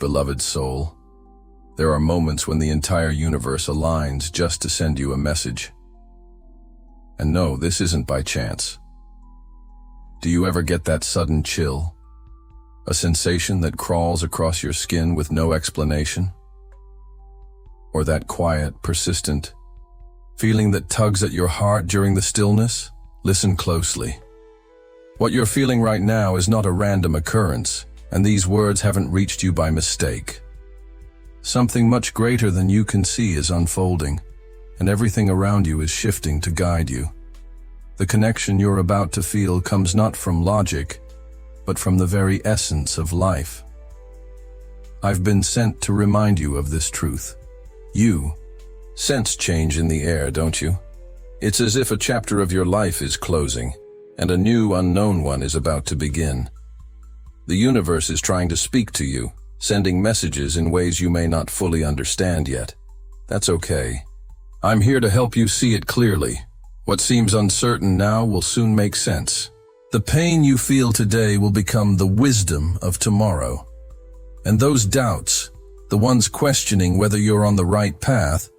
beloved soul. There are moments when the entire universe aligns just to send you a message. And no, this isn't by chance. Do you ever get that sudden chill? A sensation that crawls across your skin with no explanation? Or that quiet, persistent feeling that tugs at your heart during the stillness? Listen closely. What you're feeling right now is not a random occurrence, and these words haven't reached you by mistake. Something much greater than you can see is unfolding, and everything around you is shifting to guide you. The connection you're about to feel comes not from logic, but from the very essence of life. I've been sent to remind you of this truth. You sense change in the air, don't you? It's as if a chapter of your life is closing, and a new unknown one is about to begin. The universe is trying to speak to you, sending messages in ways you may not fully understand yet. That's okay. I'm here to help you see it clearly. What seems uncertain now will soon make sense. The pain you feel today will become the wisdom of tomorrow. And those doubts, the ones questioning whether you're on the right path,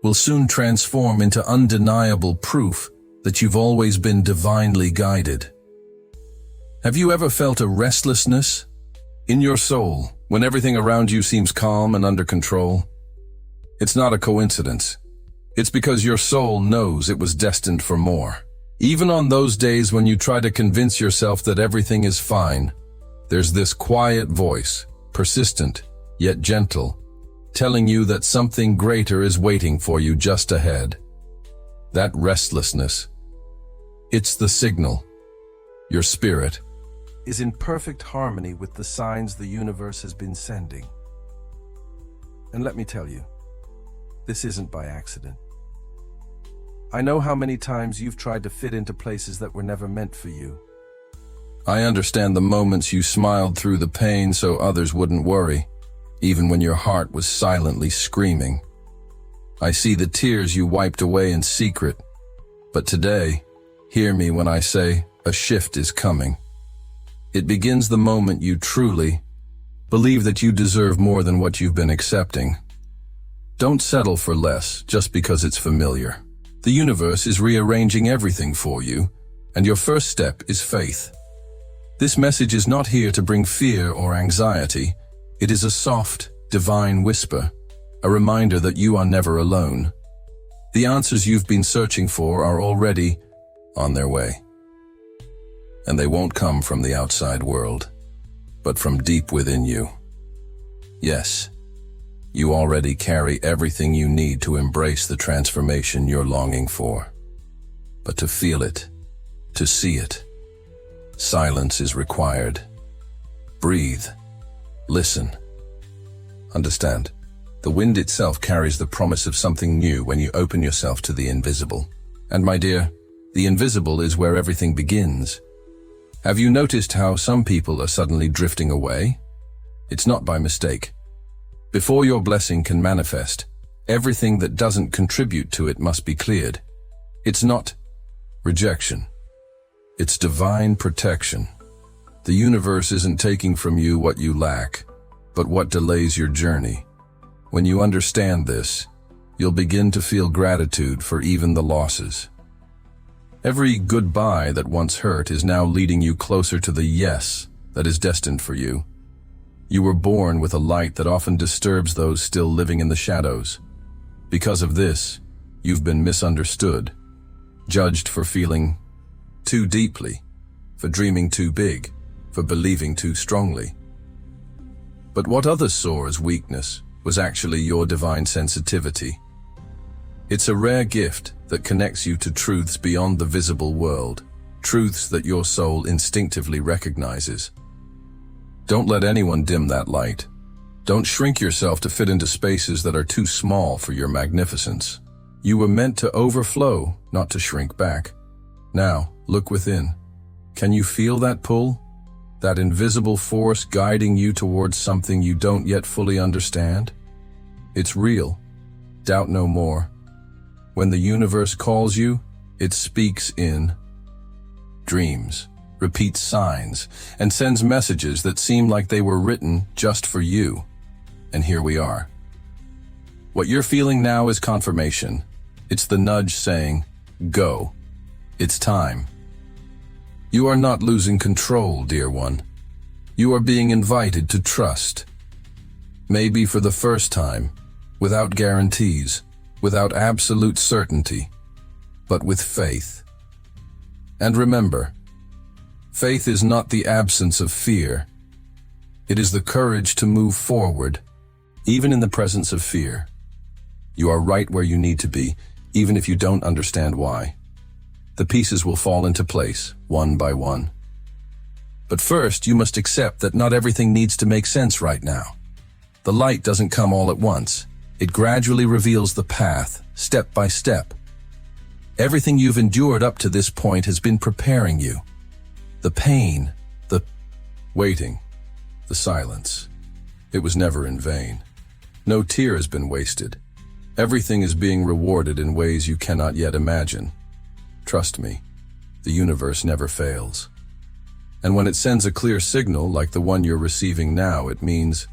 will soon transform into undeniable proof that you've always been divinely guided. Have you ever felt a restlessness in your soul when everything around you seems calm and under control? It's not a coincidence. It's because your soul knows it was destined for more. Even on those days when you try to convince yourself that everything is fine, there's this quiet voice, persistent yet gentle, telling you that something greater is waiting for you just ahead. That restlessness, it's the signal. Your spirit is in perfect harmony with the signs the universe has been sending. And let me tell you, this isn't by accident. I know how many times you've tried to fit into places that were never meant for you. I understand the moments you smiled through the pain so others wouldn't worry, even when your heart was silently screaming. I see the tears you wiped away in secret. But today, hear me when I say a shift is coming. It begins the moment you truly believe that you deserve more than what you've been accepting. Don't settle for less just because it's familiar. The universe is rearranging everything for you, and your first step is faith. This message is not here to bring fear or anxiety. It is a soft, divine whisper, a reminder that you are never alone. The answers you've been searching for are already on their way. And they won't come from the outside world, but from deep within you. Yes, you already carry everything you need to embrace the transformation you're longing for. But to feel it, to see it, silence is required. Breathe. Listen. Understand, the wind itself carries the promise of something new when you open yourself to the invisible. And my dear, the invisible is where everything begins. Have you noticed how some people are suddenly drifting away? It's not by mistake. Before your blessing can manifest, everything that doesn't contribute to it must be cleared. It's not rejection. It's divine protection. The universe isn't taking from you what you lack, but what delays your journey. When you understand this, you'll begin to feel gratitude for even the losses. Every goodbye that once hurt is now leading you closer to the yes that is destined for you. You were born with a light that often disturbs those still living in the shadows. Because of this, you've been misunderstood, judged for feeling too deeply, for dreaming too big, for believing too strongly. But what others saw as weakness was actually your divine sensitivity. It's a rare gift that connects you to truths beyond the visible world, truths that your soul instinctively recognizes. Don't let anyone dim that light. Don't shrink yourself to fit into spaces that are too small for your magnificence. You were meant to overflow, not to shrink back. Now, look within. Can you feel that pull? That invisible force guiding you towards something you don't yet fully understand? It's real. Doubt no more. When the universe calls you, it speaks in dreams, repeats signs, and sends messages that seem like they were written just for you. and here we are. What you're feeling now is confirmation. It's the nudge saying, go. It's time. You are not losing control, dear one. You are being invited to trust. Maybe for the first time, without guarantees, without absolute certainty, but with faith. And remember, faith is not the absence of fear. It is the courage to move forward, even in the presence of fear. You are right where you need to be, even if you don't understand why. The pieces will fall into place, one by one. But first, you must accept that not everything needs to make sense right now. The light doesn't come all at once. It gradually reveals the path, step by step. Everything you've endured up to this point has been preparing you. The pain, the waiting, the silence. It was never in vain. No tear has been wasted. Everything is being rewarded in ways you cannot yet imagine. Trust me, the universe never fails. And when it sends a clear signal like the one you're receiving now, it means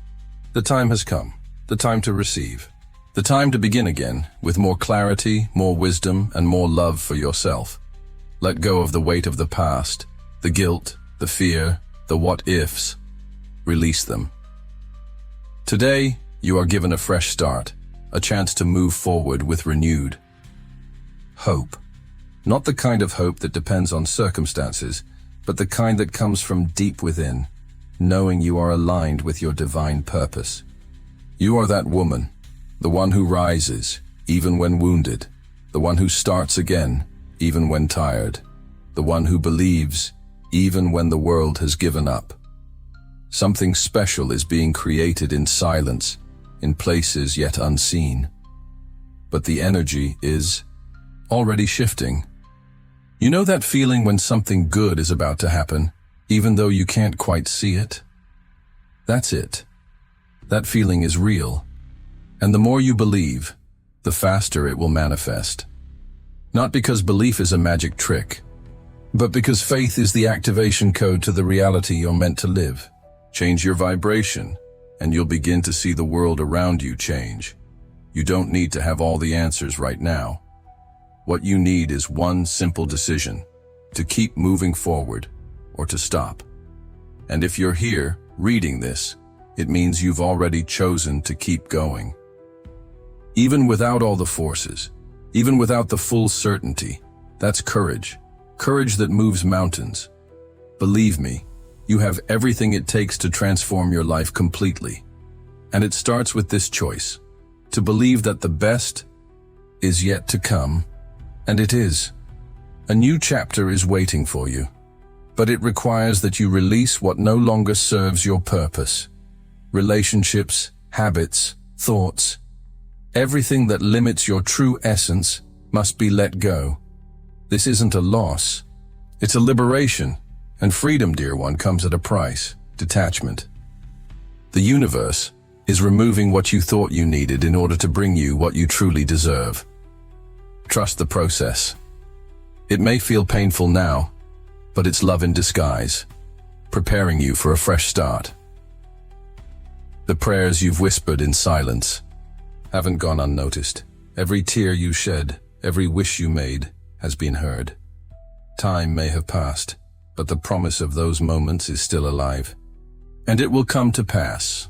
the time has come, the time to receive, the time to begin again with more clarity, more wisdom, and more love for yourself. Let go of the weight of the past, the guilt, the fear, the what-ifs. Release them. Today, you are given a fresh start, a chance to move forward with renewed hope. Not the kind of hope that depends on circumstances, but the kind that comes from deep within, knowing you are aligned with your divine purpose. You are that woman, the one who rises, even when wounded, the one who starts again, even when tired, the one who believes, even when the world has given up. Something special is being created in silence, in places yet unseen. But the energy is already shifting. You know that feeling when something good is about to happen, even though you can't quite see it? That's it. That feeling is real. And the more you believe, the faster it will manifest. Not because belief is a magic trick, but because faith is the activation code to the reality you're meant to live. Change your vibration, and you'll begin to see the world around you change. You don't need to have all the answers right now. What you need is one simple decision, to keep moving forward or to stop. And if you're here, reading this, it means you've already chosen to keep going. Even without all the forces, even without the full certainty, that's courage. Courage that moves mountains. Believe me, you have everything it takes to transform your life completely. And it starts with this choice, to believe that the best is yet to come. And it is. A new chapter is waiting for you. But it requires that you release what no longer serves your purpose. Relationships, habits, thoughts. Everything that limits your true essence must be let go. This isn't a loss. It's a liberation. And freedom, dear one, comes at a price, detachment. The universe is removing what you thought you needed in order to bring you what you truly deserve. Trust the process. It may feel painful now, but it's love in disguise, preparing you for a fresh start. The prayers you've whispered in silence haven't gone unnoticed. Every tear you shed, every wish you made, has been heard. Time may have passed, but the promise of those moments is still alive. And it will come to pass.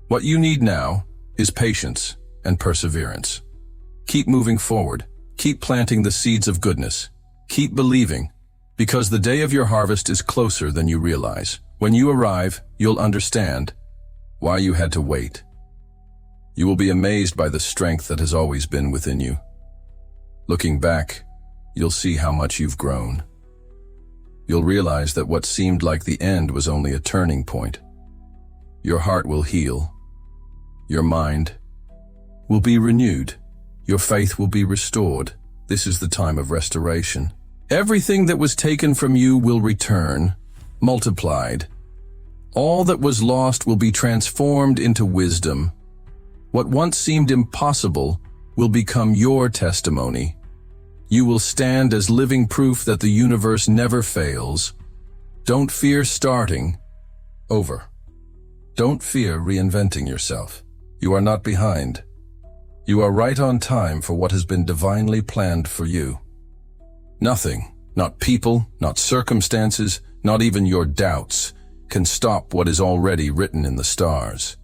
What you need now is patience and perseverance. Keep moving forward. Keep planting the seeds of goodness. Keep believing, because the day of your harvest is closer than you realize. When you arrive, you'll understand why you had to wait. You will be amazed by the strength that has always been within you. Looking back, you'll see how much you've grown. You'll realize that what seemed like the end was only a turning point. Your heart will heal. Your mind will be renewed. Your faith will be restored. This is the time of restoration. Everything that was taken from you will return, multiplied. All that was lost will be transformed into wisdom. What once seemed impossible will become your testimony. You will stand as living proof that the universe never fails. Don't fear starting over. Don't fear reinventing yourself. You are not behind. You are right on time for what has been divinely planned for you. Nothing, not people, not circumstances, not even your doubts, can stop what is already written in the stars.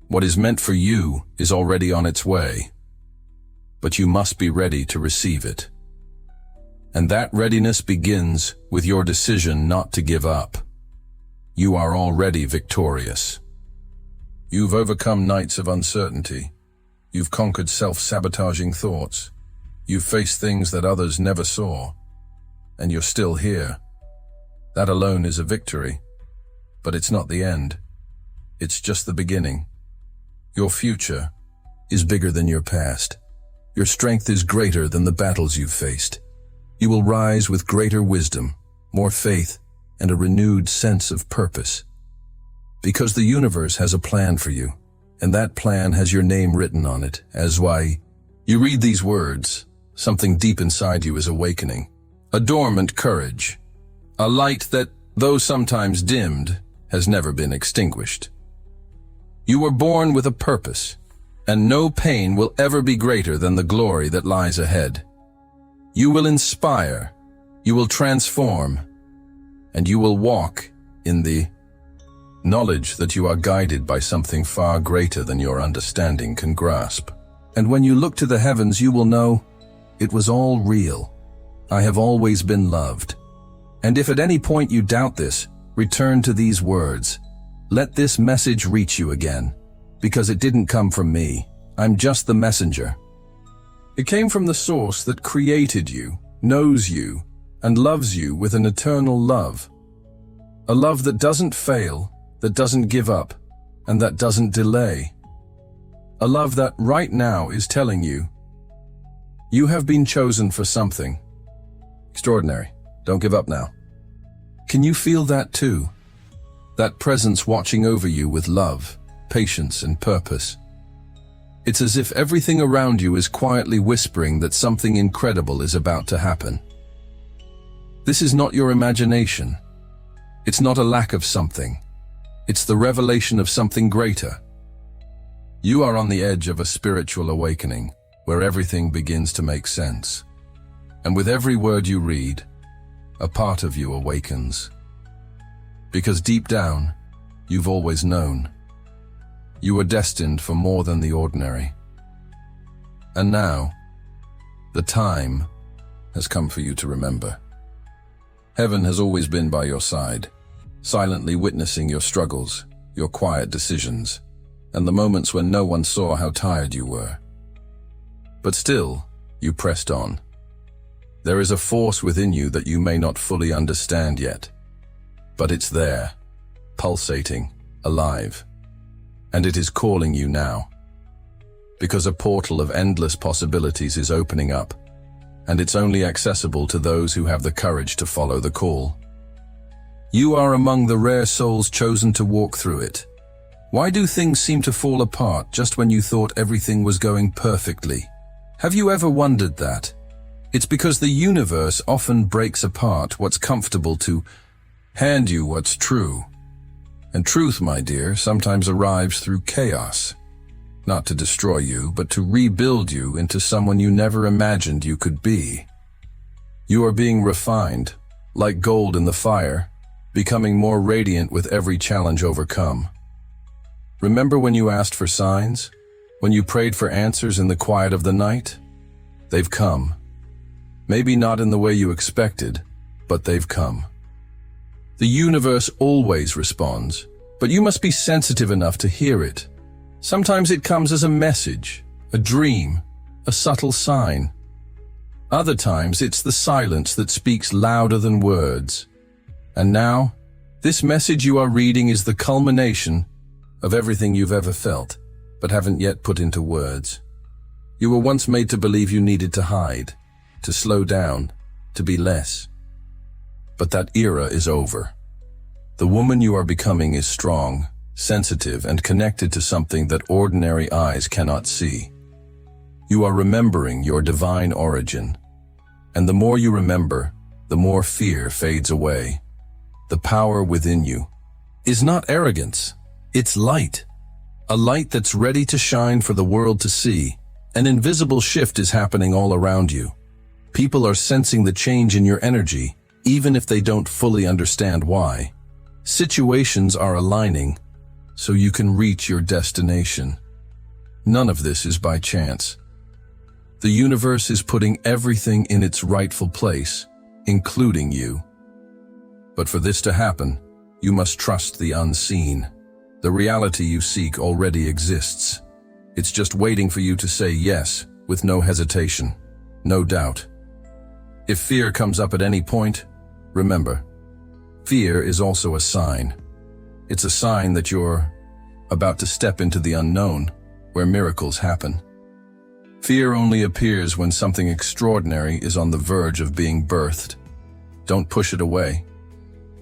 What is meant for you is already on its way, but you must be ready to receive it. And that readiness begins with your decision not to give up. You are already victorious. You've overcome nights of uncertainty. You've conquered self-sabotaging thoughts. You've faced things that others never saw. And you're still here. That alone is a victory. But it's not the end. It's just the beginning. Your future is bigger than your past. Your strength is greater than the battles you've faced. You will rise with greater wisdom, more faith, and a renewed sense of purpose. Because the universe has a plan for you, and that plan has your name written on it, as why you read these words, something deep inside you is awakening. A dormant courage, a light that, though sometimes dimmed, has never been extinguished. You were born with a purpose, and no pain will ever be greater than the glory that lies ahead. You will inspire, you will transform, and you will walk in the knowledge that you are guided by something far greater than your understanding can grasp. And when you look to the heavens, you will know, it was all real. I have always been loved. And if at any point you doubt this, return to these words. Let this message reach you again, because it didn't come from me. I'm just the messenger. It came from the source that created you, knows you, and loves you with an eternal love. A love that doesn't fail, that doesn't give up, and that doesn't delay. A love that right now is telling you, you have been chosen for something extraordinary. Don't give up now. Can you feel that too? That presence watching over you with love, patience, and purpose. It's as if everything around you is quietly whispering that something incredible is about to happen. This is not your imagination. It's not a lack of something. It's the revelation of something greater. You are on the edge of a spiritual awakening, where everything begins to make sense. And with every word you read, a part of you awakens. Because deep down, you've always known. You were destined for more than the ordinary. And now, the time has come for you to remember. Heaven has always been by your side, silently witnessing your struggles, your quiet decisions, and the moments when no one saw how tired you were. But still, you pressed on. There is a force within you that you may not fully understand yet, but it's there, pulsating, alive. And it is calling you now. Because a portal of endless possibilities is opening up, and it's only accessible to those who have the courage to follow the call. You are among the rare souls chosen to walk through it. Why do things seem to fall apart just when you thought everything was going perfectly? Have you ever wondered that? It's because the universe often breaks apart what's comfortable to hand you what's true. And truth, my dear, sometimes arrives through chaos. Not to destroy you, but to rebuild you into someone you never imagined you could be. You are being refined, like gold in the fire, becoming more radiant with every challenge overcome. Remember when you asked for signs? When you prayed for answers in the quiet of the night? They've come. Maybe not in the way you expected, but they've come. The universe always responds, but you must be sensitive enough to hear it. Sometimes it comes as a message, a dream, a subtle sign. Other times it's the silence that speaks louder than words. And now, this message you are reading is the culmination of everything you've ever felt, but haven't yet put into words. You were once made to believe you needed to hide, to slow down, to be less. But that era is over. The woman you are becoming is strong, sensitive, and connected to something that ordinary eyes cannot see. You are remembering your divine origin. And the more you remember, the more fear fades away. The power within you is not arrogance. It's light. A light that's ready to shine for the world to see. An invisible shift is happening all around you. People are sensing the change in your energy, even if they don't fully understand why. Situations are aligning, so you can reach your destination. None of this is by chance. The universe is putting everything in its rightful place, including you. But for this to happen, you must trust the unseen. The reality you seek already exists. It's just waiting for you to say yes, with no hesitation, no doubt. If fear comes up at any point, remember, fear is also a sign. It's a sign that you're about to step into the unknown, where miracles happen. Fear only appears when something extraordinary is on the verge of being birthed. Don't push it away.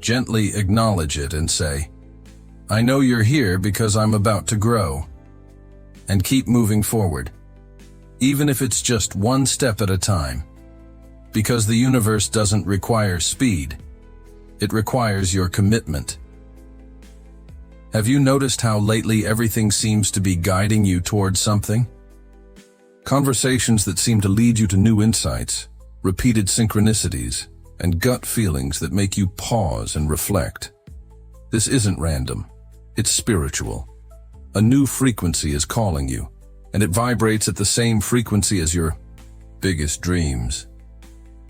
Gently acknowledge it and say, I know you're here because I'm about to grow. And keep moving forward, even if it's just one step at a time. Because the universe doesn't require speed. It requires your commitment. Have you noticed how lately everything seems to be guiding you towards something? Conversations that seem to lead you to new insights, repeated synchronicities, and gut feelings that make you pause and reflect. This isn't random. It's spiritual. A new frequency is calling you, and it vibrates at the same frequency as your biggest dreams.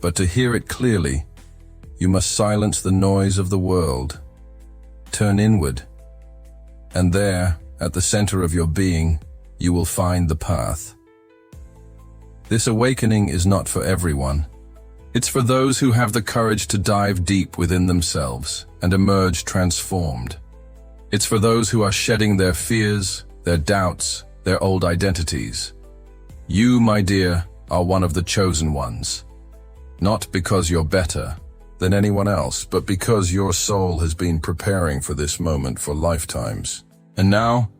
But to hear it clearly, you must silence the noise of the world. Turn inward, and there, at the center of your being, you will find the path. This awakening is not for everyone. It's for those who have the courage to dive deep within themselves and emerge transformed. It's for those who are shedding their fears, their doubts, their old identities. You, my dear, are one of the chosen ones. Not because you're better than anyone else, but because your soul has been preparing for this moment for lifetimes. And now,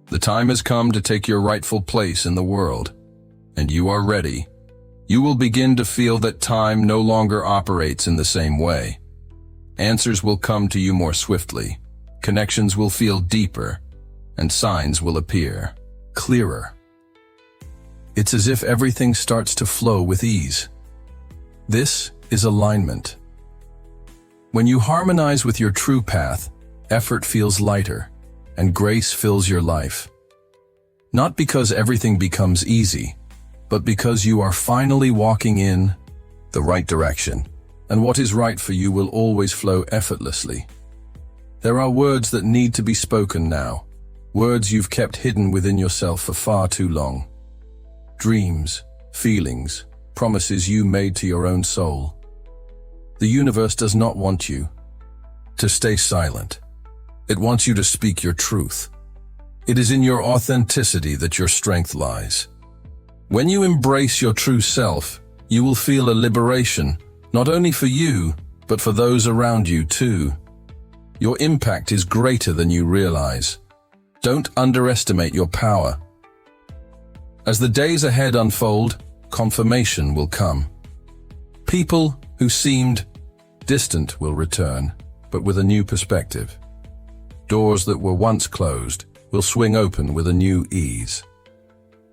the time has come to take your rightful place in the world. And you are ready. You will begin to feel that time no longer operates in the same way. Answers will come to you more swiftly. Connections will feel deeper, and signs will appear clearer. It's as if everything starts to flow with ease. This is alignment. When you harmonize with your true path, effort feels lighter, and grace fills your life. Not because everything becomes easy, but because you are finally walking in the right direction, and what is right for you will always flow effortlessly. There are words that need to be spoken now, words you've kept hidden within yourself for far too long. Dreams, feelings, promises you made to your own soul. The universe does not want you to stay silent. It wants you to speak your truth. It is in your authenticity that your strength lies. When you embrace your true self, you will feel a liberation, not only for you, but for those around you too. Your impact is greater than you realize. Don't underestimate your power. As the days ahead unfold, confirmation will come. People who seemed distant will return, but with a new perspective. Doors that were once closed will swing open with a new ease.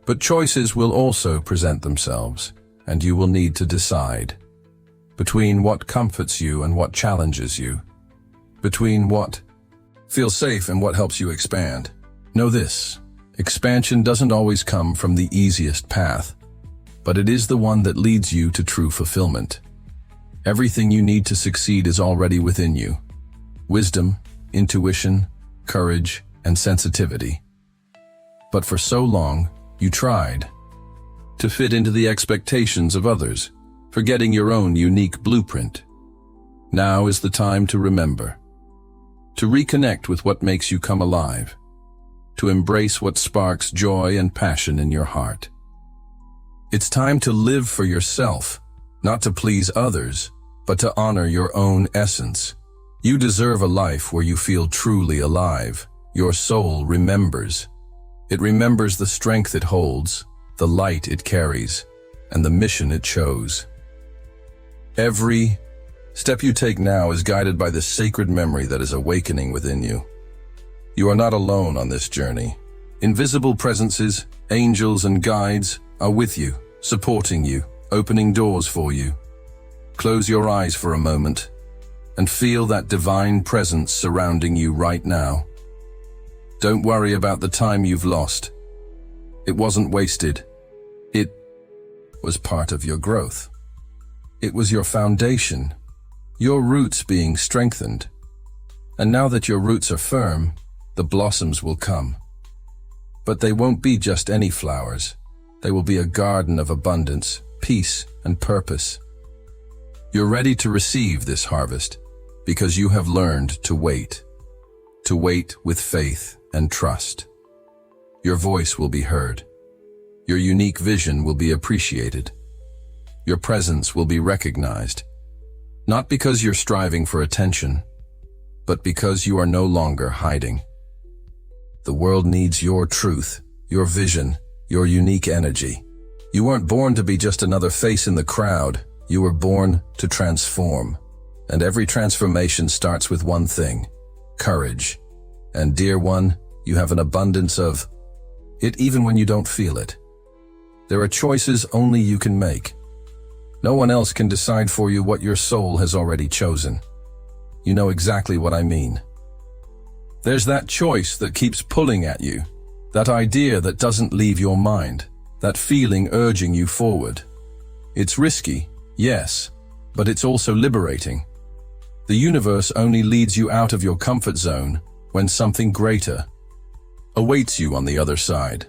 But choices will also present themselves, and you will need to decide between what comforts you and what challenges you, between what feels safe and what helps you expand. Know this, expansion doesn't always come from the easiest path, but it is the one that leads you to true fulfillment. Everything you need to succeed is already within you. Wisdom, intuition, courage, and sensitivity. But for so long, you tried to fit into the expectations of others, forgetting your own unique blueprint. Now is the time to remember, to reconnect with what makes you come alive, to embrace what sparks joy and passion in your heart. It's time to live for yourself, not to please others, but to honor your own essence. You deserve a life where you feel truly alive. Your soul remembers. It remembers the strength it holds, the light it carries, and the mission it chose. Every step you take now is guided by the sacred memory that is awakening within you. You are not alone on this journey. Invisible presences, angels and guides are with you, supporting you, opening doors for you. Close your eyes for a moment and feel that divine presence surrounding you right now. Don't worry about the time you've lost. It wasn't wasted. It was part of your growth. It was your foundation, your roots being strengthened. And now that your roots are firm, the blossoms will come. But they won't be just any flowers. They will be a garden of abundance, peace, and purpose. You're ready to receive this harvest because you have learned to wait with faith and trust. Your voice will be heard. Your unique vision will be appreciated. Your presence will be recognized, not because you're striving for attention, but because you are no longer hiding. The world needs your truth, your vision, your unique energy. You weren't born to be just another face in the crowd. You were born to transform. And every transformation starts with one thing: courage. And dear one, you have an abundance of it even when you don't feel it. There are choices only you can make. No one else can decide for you what your soul has already chosen. You know exactly what I mean. There's that choice that keeps pulling at you, that idea that doesn't leave your mind, that feeling urging you forward. It's risky, yes, but it's also liberating. The universe only leads you out of your comfort zone when something greater awaits you on the other side.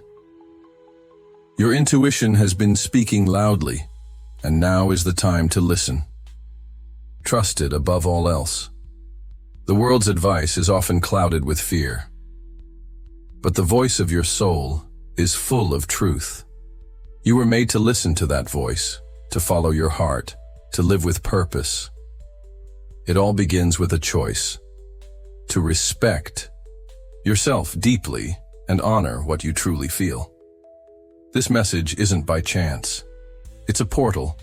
Your intuition has been speaking loudly, and now is the time to listen. Trust it above all else. The world's advice is often clouded with fear, but the voice of your soul is full of truth. You were made to listen to that voice, to follow your heart, to live with purpose. It all begins with a choice: to respect yourself deeply and honor what you truly feel. This message isn't by chance. It's a portal,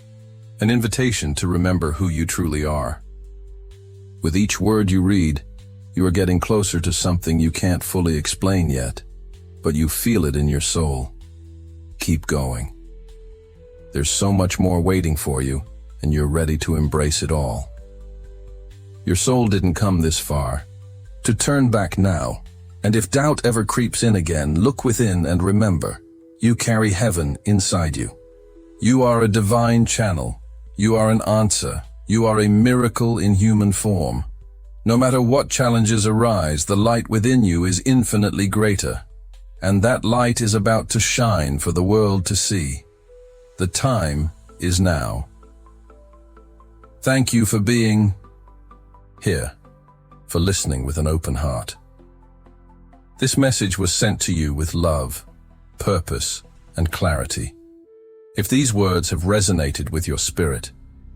an invitation to remember who you truly are. With each word you read, you are getting closer to something you can't fully explain yet, but you feel it in your soul. Keep going. There's so much more waiting for you, and you're ready to embrace it all. Your soul didn't come this far to turn back now, and if doubt ever creeps in again, look within and remember, you carry heaven inside you. You are a divine channel. You are an answer. You are a miracle in human form. No matter what challenges arise, the light within you is infinitely greater, and that light is about to shine for the world to see. The time is now. Thank you for being here, for listening with an open heart. This message was sent to you with love, purpose, and clarity. If these words have resonated with your spirit,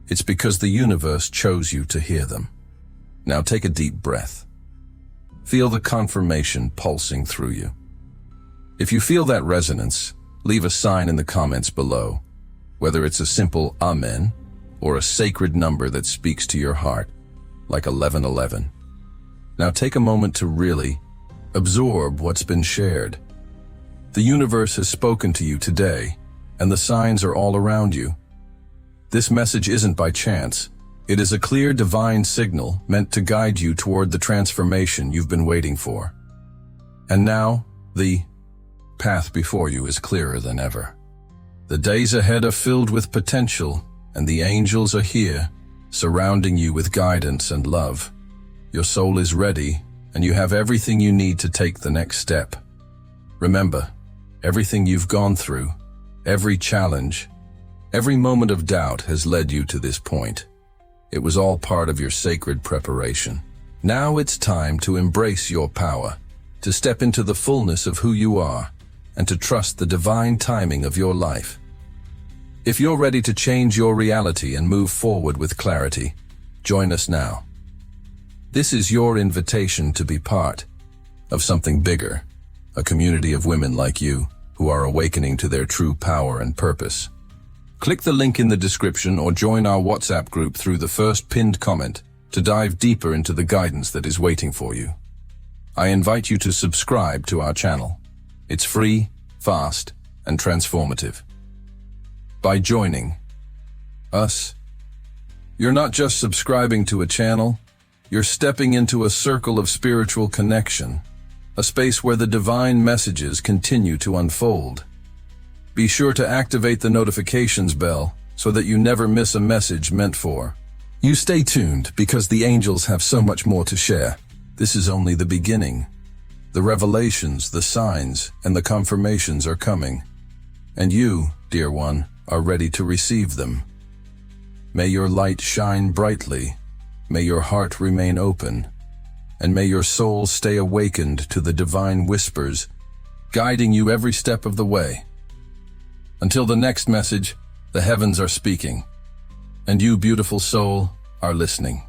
it's because the universe chose you to hear them. Now take a deep breath. Feel the confirmation pulsing through you. If you feel that resonance, leave a sign in the comments below, whether it's a simple Amen or a sacred number that speaks to your heart, like 1111. Now take a moment to really absorb what's been shared. The universe has spoken to you today, and the signs are all around you. This message isn't by chance. It is a clear divine signal meant to guide you toward the transformation you've been waiting for. And now, the path before you is clearer than ever. The days ahead are filled with potential, and the angels are here, surrounding you with guidance and love. Your soul is ready, and you have everything you need to take the next step. Remember, everything you've gone through, every challenge, every moment of doubt has led you to this point. It was all part of your sacred preparation. Now it's time to embrace your power, to step into the fullness of who you are, and to trust the divine timing of your life. If you're ready to change your reality and move forward with clarity, join us now. This is your invitation to be part of something bigger, a community of women like you who are awakening to their true power and purpose. Click the link in the description or join our WhatsApp group through the first pinned comment to dive deeper into the guidance that is waiting for you. I invite you to subscribe to our channel. It's free, fast, and transformative. By joining us, you're not just subscribing to a channel, you're stepping into a circle of spiritual connection, a space where the divine messages continue to unfold. Be sure to activate the notifications bell so that you never miss a message meant for you. Stay tuned because the angels have so much more to share. This is only the beginning. The revelations, the signs, and the confirmations are coming. And you, dear one, are ready to receive them. May your light shine brightly. May your heart remain open. And may your soul stay awakened to the divine whispers, guiding you every step of the way. Until the next message, the heavens are speaking, and you, beautiful soul, are listening.